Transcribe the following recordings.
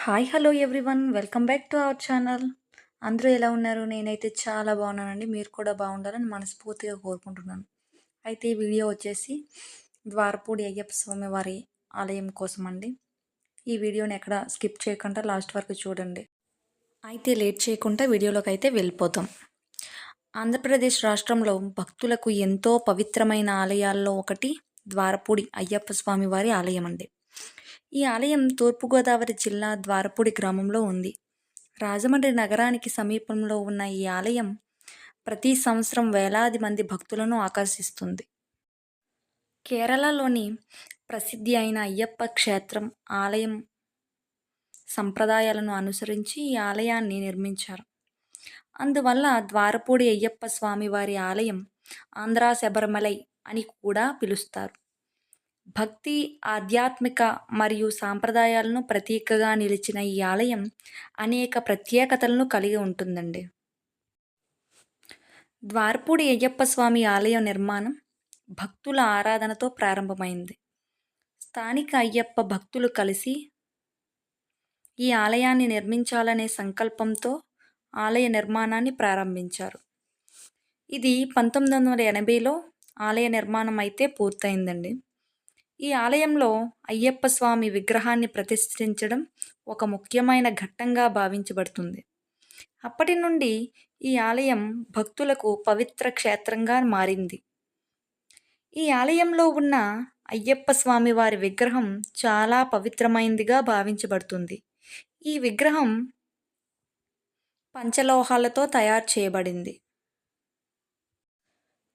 Hi hello everyone welcome back to our channel. అందరూ ఎలా ఉన్నారు? నేనైతే చాలా బాగున్నానండి. మీరు కూడా బాగుండాలని మనస్ఫూర్తిగా కోరుకుంటున్నాను. అయితే ఈ వీడియో వచ్చేసి ద్వారపూడి అయ్యప్ప స్వామి వారి ఆలయం కోసం అండి. ఈ వీడియోని ఎక్కడ స్కిప్ చేయకుండా లాస్ట్ వరకు చూడండి. అయితే లేట్ చేయకుండా వీడియోలోకి అయితే వెళ్ళిపోతాం. ఆంధ్రప్రదేశ్ రాష్ట్రంలో భక్తులకు ఎంతో పవిత్రమైన ఆలయాల్లో ఒకటి ద్వారపూడి అయ్యప్ప స్వామి వారి ఆలయం అండి. ఈ ఆలయం తూర్పుగోదావరి జిల్లా ద్వారపూడి గ్రామంలో ఉంది. రాజమండ్రి నగరానికి సమీపంలో ఉన్న ఈ ఆలయం ప్రతి సంవత్సరం వేలాది మంది భక్తులను ఆకర్షిస్తుంది. కేరళలోని ప్రసిద్ధి అయిన అయ్యప్ప క్షేత్రం ఆలయం సంప్రదాయాలను అనుసరించి ఈ ఆలయాన్ని నిర్మించారు. అందువల్ల ద్వారపూడి అయ్యప్ప స్వామి వారి ఆలయం ఆంధ్ర శబరిమలై అని కూడా పిలుస్తారు. భక్తి, ఆధ్యాత్మిక మరియు సాంప్రదాయాలను ప్రతీకగా నిలిచిన ఈ ఆలయం అనేక ప్రత్యేకతలను కలిగి ఉంటుందండి. ద్వారపూడి అయ్యప్ప స్వామి ఆలయ నిర్మాణం భక్తుల ఆరాధనతో ప్రారంభమైంది. స్థానిక అయ్యప్ప భక్తులు కలిసి ఈ ఆలయాన్ని నిర్మించాలనే సంకల్పంతో ఆలయ నిర్మాణాన్ని ప్రారంభించారు. ఇది 1980లో ఆలయ నిర్మాణం అయితే పూర్తయిందండి. ఈ ఆలయంలో అయ్యప్ప స్వామి విగ్రహాన్ని ప్రతిష్ఠించడం ఒక ముఖ్యమైన ఘట్టంగా భావించబడుతుంది. అప్పటి నుండి ఈ ఆలయం భక్తులకు పవిత్ర క్షేత్రంగా మారింది. ఈ ఆలయంలో ఉన్న అయ్యప్ప స్వామి వారి విగ్రహం చాలా పవిత్రమైనదిగా భావించబడుతుంది. ఈ విగ్రహం పంచలోహాలతో తయారు చేయబడింది.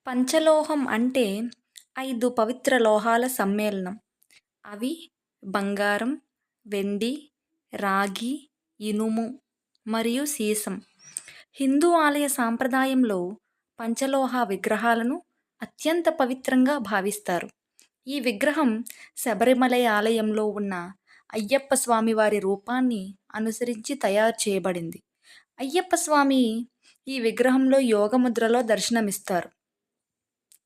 పంచలోహం అంటే 5 పవిత్ర లోహాల సమ్మేళనం. అవి బంగారం, వెండి, రాగి, ఇనుము మరియు సీసం. హిందూ ఆలయ సాంప్రదాయంలో పంచలోహ విగ్రహాలను అత్యంత పవిత్రంగా భావిస్తారు. ఈ విగ్రహం శబరిమలై ఆలయంలో ఉన్న అయ్యప్ప స్వామి వారి రూపాన్ని అనుసరించి తయారు చేయబడింది. అయ్యప్ప స్వామి ఈ విగ్రహంలో యోగముద్రలో దర్శనమిస్తారు.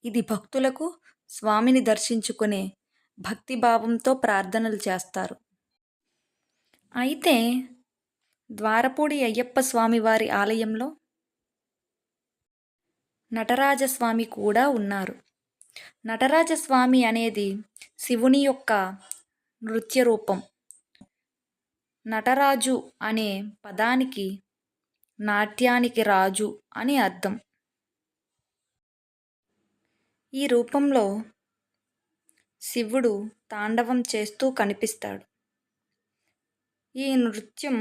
ఇది భక్తులకు స్వామిని దర్శించుకునే భక్తిభావంతో ప్రార్థనలు చేస్తారు. అయితే ద్వారపూడి అయ్యప్ప స్వామి వారి ఆలయంలో నటరాజస్వామి కూడా ఉన్నారు. నటరాజస్వామి అనేది శివుని యొక్క నృత్య రూపం. నటరాజు అనే పదానికి నాట్యానికి రాజు అని అర్థం. ఈ రూపంలో శివుడు తాండవం చేస్తూ కనిపిస్తాడు. ఈ నృత్యం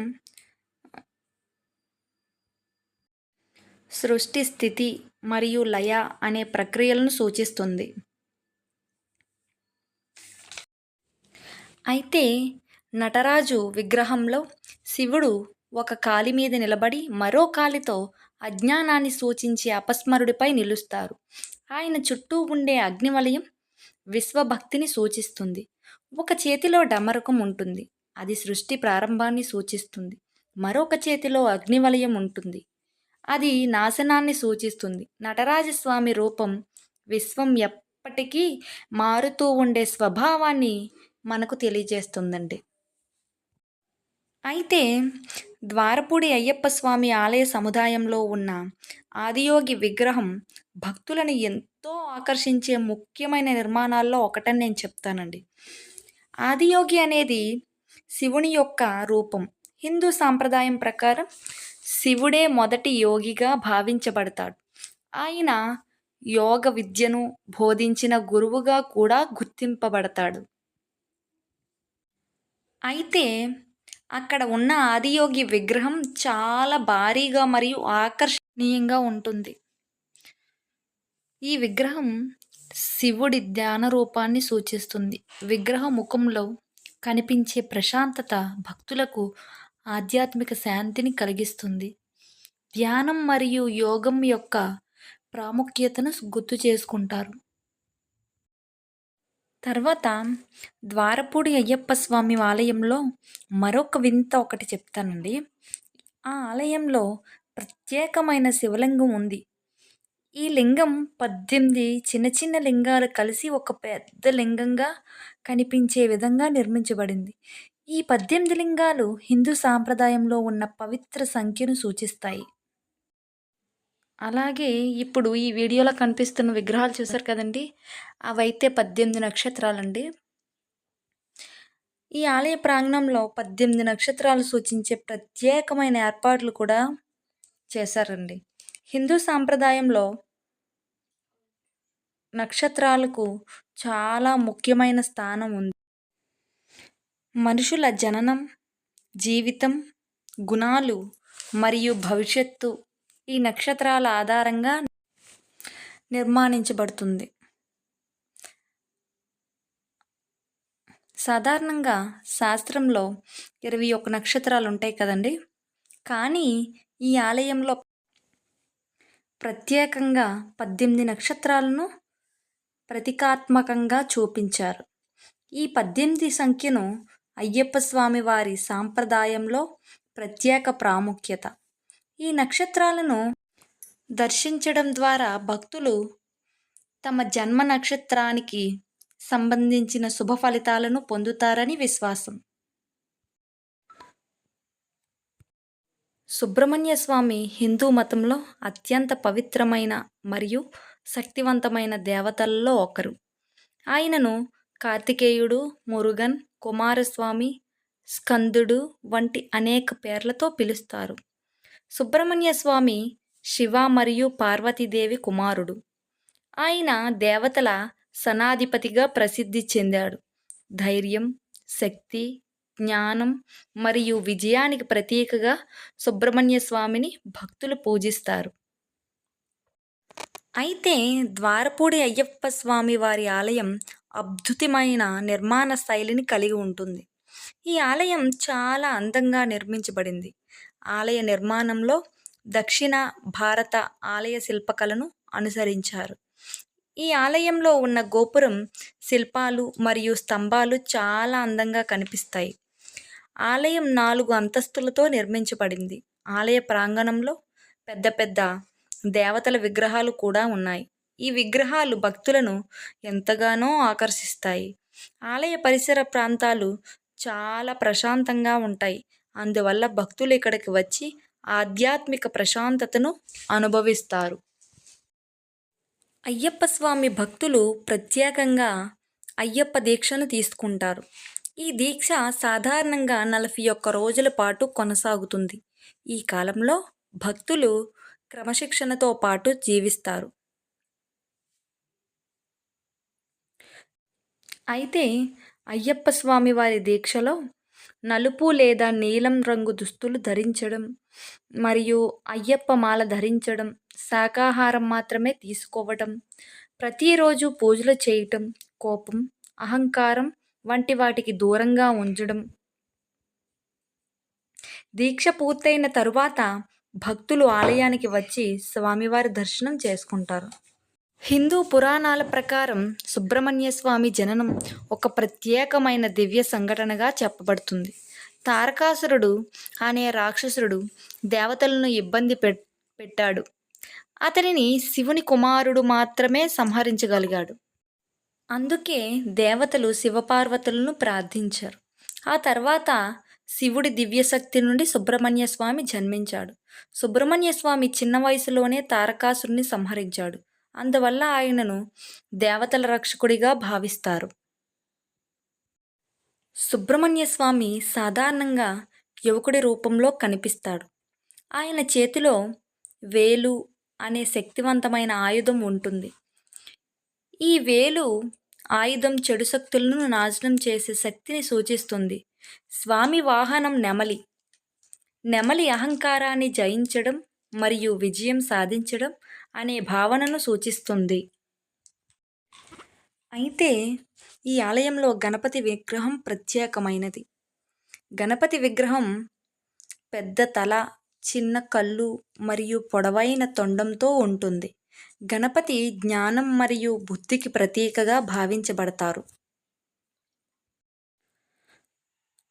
సృష్టి, స్థితి మరియు లయ అనే ప్రక్రియలను సూచిస్తుంది. అయితే నటరాజు విగ్రహంలో శివుడు ఒక కాలి మీద నిలబడి మరో కాలితో అజ్ఞానాన్ని సూచించే అపస్మరుడిపై నిలుస్తారు. ఆయన చుట్టూ ఉండే అగ్నివలయం విశ్వభక్తిని సూచిస్తుంది. ఒక చేతిలో డమరుకం ఉంటుంది, అది సృష్టి ప్రారంభాన్ని సూచిస్తుంది. మరొక చేతిలో అగ్నివలయం ఉంటుంది, అది నాశనాన్ని సూచిస్తుంది. నటరాజస్వామి రూపం విశ్వం ఎప్పటికీ మారుతూ ఉండే స్వభావాన్ని మనకు తెలియజేస్తుందండి. అయితే ద్వారపూడి అయ్యప్ప స్వామి ఆలయ సముదాయంలో ఉన్న ఆదియోగి విగ్రహం భక్తులను ఎంతో ఆకర్షించే ముఖ్యమైన నిర్మాణాల్లో ఒకటని నేను చెప్తానండి. ఆదియోగి అనేది శివుని యొక్క రూపం. హిందూ సాంప్రదాయం ప్రకారం శివుడే మొదటి యోగిగా భావించబడతాడు. ఆయన యోగ విద్యను బోధించిన గురువుగా కూడా గుర్తింపబడతాడు. అయితే అక్కడ ఉన్న ఆదియోగి విగ్రహం చాలా భారీగా మరియు ఆకర్షణీయంగా ఉంటుంది. ఈ విగ్రహం శివుడి ధ్యాన రూపాన్ని సూచిస్తుంది. విగ్రహ ముఖంలో కనిపించే ప్రశాంతత భక్తులకు ఆధ్యాత్మిక శాంతిని కలిగిస్తుంది. ధ్యానం మరియు యోగం యొక్క ప్రాముఖ్యతను గుర్తు చేసుకుంటారు. తర్వాత ద్వారపూడి అయ్యప్ప స్వామి ఆలయంలో మరొక వింత ఒకటి చెప్తానండి. ఆ ఆలయంలో ప్రత్యేకమైన శివలింగం ఉంది. ఈ లింగం 18 చిన్న చిన్న లింగాలు కలిసి ఒక పెద్ద లింగంగా కనిపించే విధంగా నిర్మించబడింది. ఈ 18 లింగాలు హిందూ సాంప్రదాయంలో ఉన్న పవిత్ర సంఖ్యను సూచిస్తాయి. అలాగే ఇప్పుడు ఈ వీడియోలో కనిపిస్తున్న విగ్రహాలు చూసారు కదండీ! అవైతే 18 నక్షత్రాలండి. ఈ ఆలయ ప్రాంగణంలో 18 నక్షత్రాలు సూచించే ప్రత్యేకమైన ఏర్పాట్లు కూడా చేశారండి. హిందూ సాంప్రదాయంలో నక్షత్రాలకు చాలా ముఖ్యమైన స్థానం ఉంది. మనుషుల జననం, జీవితం, గుణాలు మరియు భవిష్యత్తు ఈ నక్షత్రాల ఆధారంగా నిర్మాణించబడుతుంది. సాధారణంగా శాస్త్రంలో 21 నక్షత్రాలు ఉంటాయి కదండి. కానీ ఈ ఆలయంలో ప్రత్యేకంగా 18 నక్షత్రాలను ప్రతీకాత్మకంగా చూపించారు. ఈ 18 సంఖ్యను అయ్యప్ప స్వామి వారి సాంప్రదాయంలో ప్రత్యేక ప్రాముఖ్యత. ఈ నక్షత్రాలను దర్శించడం ద్వారా భక్తులు తమ జన్మ నక్షత్రానికి సంబంధించిన శుభ ఫలితాలను పొందుతారని విశ్వాసం. సుబ్రహ్మణ్య స్వామి హిందూ మతంలో అత్యంత పవిత్రమైన మరియు శక్తివంతమైన దేవతలలో ఒకరు. ఆయనను కార్తికేయుడు, మురుగన్, కుమారస్వామి, స్కందుడు వంటి అనేక పేర్లతో పిలుస్తారు. సుబ్రహ్మణ్య స్వామి శివ మరియు పార్వతీదేవి కుమారుడు. ఆయన దేవతల సనాధిపతిగా ప్రసిద్ధి చెందాడు. ధైర్యం, శక్తి, జ్ఞానం మరియు విజయానికి ప్రతీకగా సుబ్రహ్మణ్య స్వామిని భక్తులు పూజిస్తారు. అయితే ద్వారపూడి అయ్యప్ప స్వామి వారి ఆలయం అద్భుతమైన నిర్మాణ శైలిని కలిగి ఉంటుంది. ఈ ఆలయం చాలా అందంగా నిర్మించబడింది. ఆలయ నిర్మాణంలో దక్షిణ భారత ఆలయ శిల్పకళను అనుసరించారు. ఈ ఆలయంలో ఉన్న గోపురం శిల్పాలు మరియు స్తంభాలు చాలా అందంగా కనిపిస్తాయి. ఆలయం 4 అంతస్తులతో నిర్మించబడింది. ఆలయ ప్రాంగణంలో పెద్ద పెద్ద దేవతల విగ్రహాలు కూడా ఉన్నాయి. ఈ విగ్రహాలు భక్తులను ఎంతగానో ఆకర్షిస్తాయి. ఆలయ పరిసర ప్రాంతాలు చాలా ప్రశాంతంగా ఉంటాయి. అందువల్ల భక్తులు ఇక్కడికి వచ్చి ఆధ్యాత్మిక ప్రశాంతతను అనుభవిస్తారు. అయ్యప్ప స్వామి భక్తులు ప్రత్యేకంగా అయ్యప్ప దీక్షను తీసుకుంటారు. ఈ దీక్ష సాధారణంగా 41 రోజుల పాటు కొనసాగుతుంది. ఈ కాలంలో భక్తులు క్రమశిక్షణతో పాటు జీవిస్తారు. అయితే అయ్యప్ప స్వామి వారి దీక్షలో నలుపు లేదా నీలం రంగు దుస్తులు ధరించడం మరియు అయ్యప్ప మాల ధరించడం, శాకాహారం మాత్రమే తీసుకోవడం, ప్రతిరోజు పూజలు చేయటం, కోపం, అహంకారం వంటి వాటికి దూరంగా ఉంచడం. దీక్ష పూర్తయిన తరువాత భక్తులు ఆలయానికి వచ్చి స్వామివారి దర్శనం చేసుకుంటారు. హిందూ పురాణాల ప్రకారం సుబ్రహ్మణ్య స్వామి జననం ఒక ప్రత్యేకమైన దివ్య సంఘటనగా చెప్పబడుతుంది. తారకాసురుడు అనే రాక్షసుడు దేవతలను ఇబ్బంది పెట్టాడు. అతనిని శివుని కుమారుడు మాత్రమే సంహరించగలిగాడు. అందుకే దేవతలు శివపార్వతులను ప్రార్థించారు. ఆ తర్వాత శివుడి దివ్యశక్తి నుండి సుబ్రహ్మణ్య స్వామి జన్మించాడు. సుబ్రహ్మణ్య స్వామి చిన్న వయసులోనే తారకాసురుని సంహరించాడు. అందువల్ల ఆయనను దేవతల రక్షకుడిగా భావిస్తారు. సుబ్రహ్మణ్య స్వామి సాధారణంగా యువకుడి రూపంలో కనిపిస్తాడు. ఆయన చేతిలో వేలు అనే శక్తివంతమైన ఆయుధం ఉంటుంది. ఈ వేలు ఆయుధం చెడు శక్తులను నాశనం చేసే శక్తిని సూచిస్తుంది. స్వామి వాహనం నెమలి. నెమలి అహంకారాన్ని జయించడం మరియు విజయం సాధించడం అనే భావనను సూచిస్తుంది. అయితే ఈ ఆలయంలో గణపతి విగ్రహం ప్రత్యేకమైనది. గణపతి విగ్రహం పెద్ద తల, చిన్న కళ్ళు మరియు పొడవైన తొండంతో ఉంటుంది. గణపతి జ్ఞానం మరియు బుద్ధికి ప్రతీకగా భావించబడతారు.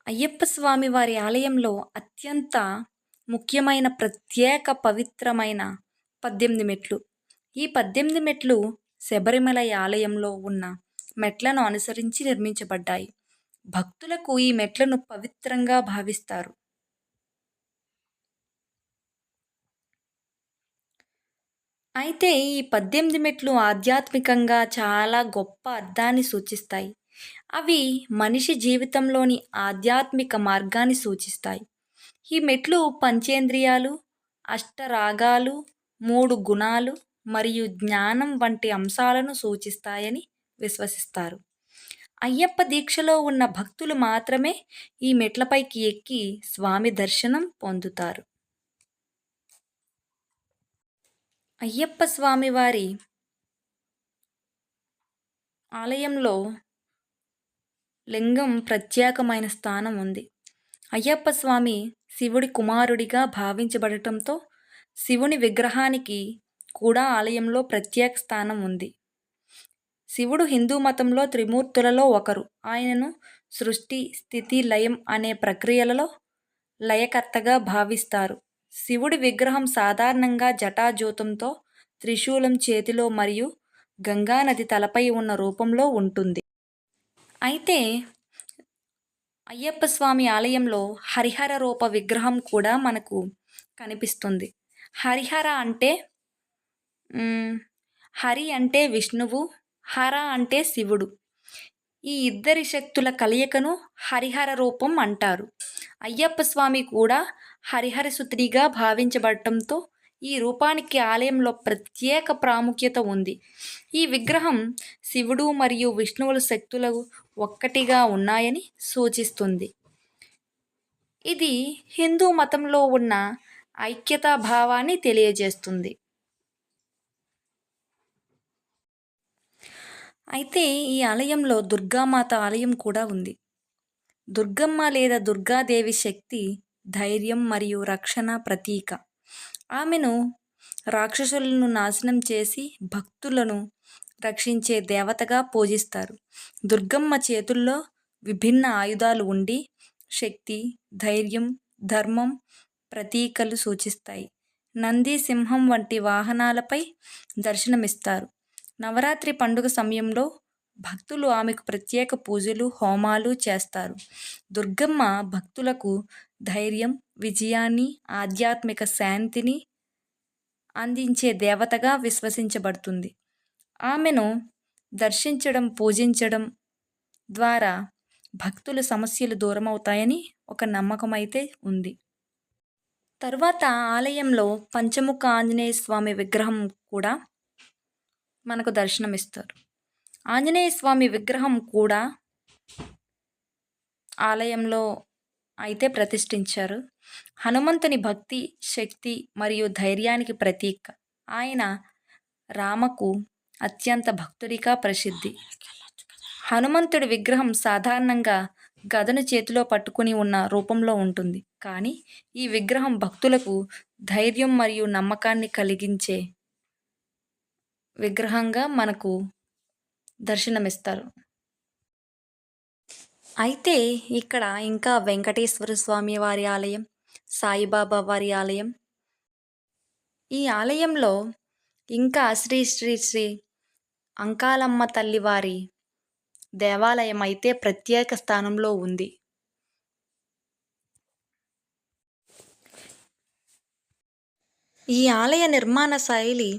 అయ్యప్ప స్వామి వారి ఆలయంలో అత్యంత ముఖ్యమైన ప్రత్యేక పవిత్రమైన 18 మెట్లు. ఈ 18 మెట్లు శబరిమల ఆలయంలో ఉన్న మెట్లను అనుసరించి నిర్మించబడ్డాయి. భక్తులకు ఈ మెట్లను పవిత్రంగా భావిస్తారు. అయితే ఈ 18 మెట్లు ఆధ్యాత్మికంగా చాలా గొప్ప అర్థాన్ని సూచిస్తాయి. అవి మనిషి జీవితంలోని ఆధ్యాత్మిక మార్గాన్ని సూచిస్తాయి. ఈ మెట్లు పంచేంద్రియాలు, అష్టరాగాలు, 3 గుణాలు మరియు జ్ఞానం వంటి అంశాలను సూచిస్తాయని విశ్వసిస్తారు. అయ్యప్ప దీక్షలో ఉన్న భక్తులు మాత్రమే ఈ మెట్లపైకి ఎక్కి స్వామి దర్శనం పొందుతారు. అయ్యప్ప స్వామివారి ఆలయంలో లింగం ప్రత్యేకమైన స్థానం ఉంది. అయ్యప్ప స్వామి శివుడి కుమారుడిగా భావించబడటంతో శివుని విగ్రహానికి కూడా ఆలయంలో ప్రత్యేక స్థానం ఉంది. శివుడు హిందూ మతంలో త్రిమూర్తులలో ఒకరు. ఆయనను సృష్టి, స్థితి, లయం అనే ప్రక్రియలలో లయకర్తగా భావిస్తారు. శివుడి విగ్రహం సాధారణంగా జటాజూతంతో, త్రిశూలం చేతిలో మరియు గంగానది తలపై ఉన్న రూపంలో ఉంటుంది. అయితే అయ్యప్ప స్వామి ఆలయంలో హరిహర రూప విగ్రహం కూడా మనకు కనిపిస్తుంది. హరిహర అంటే హరి అంటే విష్ణువు, హర అంటే శివుడు. ఈ ఇద్దరి శక్తుల కలయికను హరిహర రూపం అంటారు. అయ్యప్ప స్వామి కూడా హరిహరసుతుడిగా భావించబడటంతో ఈ రూపానికి ఆలయంలో ప్రత్యేక ప్రాముఖ్యత ఉంది. ఈ విగ్రహం శివుడు మరియు విష్ణువుల శక్తులు ఒక్కటిగా ఉన్నాయని సూచిస్తుంది. ఇది హిందూ మతంలో ఉన్న ఐక్యతా భావాన్ని తెలియజేస్తుంది. అయితే ఈ ఆలయంలో దుర్గామాత ఆలయం కూడా ఉంది. దుర్గమ్మ లేదా దుర్గాదేవి శక్తి, ధైర్యం మరియు రక్షణ ప్రతీక. ఆమెను రాక్షసులను నాశనం చేసి భక్తులను రక్షించే దేవతగా పూజిస్తారు. దుర్గమ్మ చేతుల్లో విభిన్న ఆయుధాలు ఉండి శక్తి, ధైర్యం, ధర్మం ప్రతీకలు సూచిస్తాయి. నంది, సింహం వంటి వాహనాలపై దర్శనమిస్తారు. నవరాత్రి పండుగ సమయంలో భక్తులు ఆమెకు ప్రత్యేక పూజలు, హోమాలు చేస్తారు. దుర్గమ్మ భక్తులకు ధైర్యం, విజయాన్ని, ఆధ్యాత్మిక శాంతిని అందించే దేవతగా విశ్వసించబడుతుంది. ఆమెను దర్శించడం, పూజించడం ద్వారా భక్తుల సమస్యలు దూరమవుతాయని ఒక నమ్మకం అయితే ఉంది. తర్వాత ఆలయంలో పంచముఖ ఆంజనేయ స్వామి విగ్రహం కూడా మనకు దర్శనమిస్తారు. ఆంజనేయ స్వామి విగ్రహం కూడా ఆలయంలో అయితే ప్రతిష్ఠించారు. హనుమంతుని భక్తి, శక్తి మరియు ధైర్యానికి ప్రతీక. ఆయన రామకు అత్యంత భక్తుడిగా ప్రసిద్ధి. హనుమంతుడి విగ్రహం సాధారణంగా గదను చేతిలో పట్టుకుని ఉన్న రూపంలో ఉంటుంది. కానీ ఈ విగ్రహం భక్తులకు ధైర్యం మరియు నమ్మకాన్ని కలిగించే విగ్రహంగా మనకు దర్శనమిస్తారు. అయితే ఇక్కడ ఇంకా వెంకటేశ్వర స్వామి వారి ఆలయం, సాయిబాబా వారి ఆలయం, ఈ ఆలయంలో ఇంకా శ్రీ శ్రీ శ్రీ అంకాలమ్మ తల్లి వారి దేవాలయం అయితే ప్రత్యేక స్థానంలో ఉంది. ఈ ఆలయ నిర్మాణ శైలి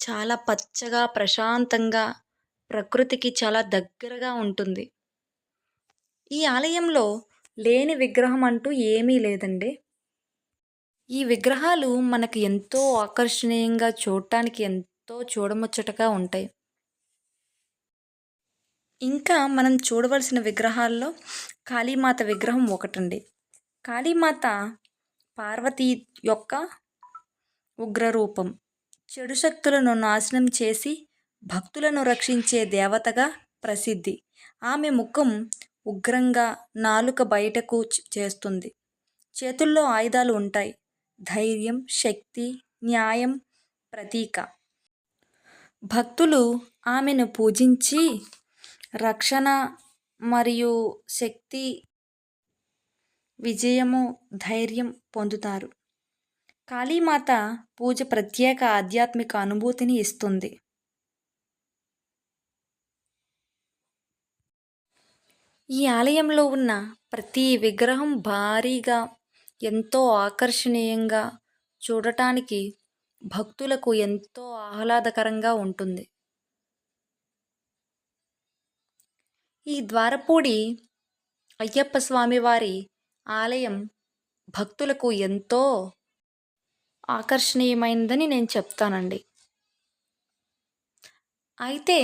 చాలా పచ్చగా, ప్రశాంతంగా, ప్రకృతికి చాలా దగ్గరగా ఉంటుంది. ఈ ఆలయంలో లేని విగ్రహం అంటూ ఏమీ లేదండి. ఈ విగ్రహాలు మనకు ఎంతో ఆకర్షణీయంగా, చూడటానికి ఎంతో చూడముచ్చటగా ఉంటాయి. ఇంకా మనం చూడవలసిన విగ్రహాల్లో కాళీమాత విగ్రహం ఒకటండి. కాళీమాత పార్వతీ యొక్క ఉగ్రరూపం. చెడు శక్తులను నాశనం చేసి భక్తులను రక్షించే దేవతగా ప్రసిద్ధి. ఆమె ముఖం ఉగ్రంగా, నాలుక బయటకు చేస్తుంది. చేతుల్లో ఆయుధాలు ఉంటాయి. ధైర్యం, శక్తి, న్యాయం ప్రతీక. భక్తులు ఆమెను పూజించి రక్షణ మరియు శక్తి, విజయము, ధైర్యం పొందుతారు. కాళీమాత పూజ ప్రత్యేక ఆధ్యాత్మిక అనుభూతిని ఇస్తుంది. ఈ ఆలయంలో ఉన్న ప్రతి విగ్రహం భారీగా, ఎంతో ఆకర్షణీయంగా, చూడటానికి భక్తులకు ఎంతో ఆహ్లాదకరంగా ఉంటుంది. ఈ ద్వారపూడి అయ్యప్ప స్వామివారి ఆలయం భక్తులకు ఎంతో ఆకర్షణీయమైనదని నేను చెప్తానండి. అయితే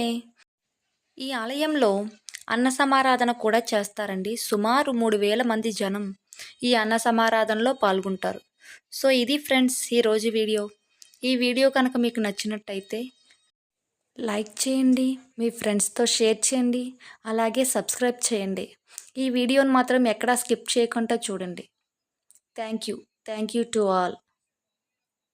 ఈ ఆలయంలో అన్న సమారాధన కూడా చేస్తారండి. సుమారు 3000 మంది జనం ఈ అన్న సమారాధనలో పాల్గొంటారు. సో, ఇది ఫ్రెండ్స్ ఈరోజు వీడియో. ఈ వీడియో కనుక మీకు నచ్చినట్టయితే లైక్ చేయండి, మీ ఫ్రెండ్స్‌తో షేర్ చేయండి, అలాగే సబ్స్క్రైబ్ చేయండి. ఈ వీడియోని మాత్రం ఎక్కడా స్కిప్ చేయకుండా చూడండి. Thank you. Thank you to all.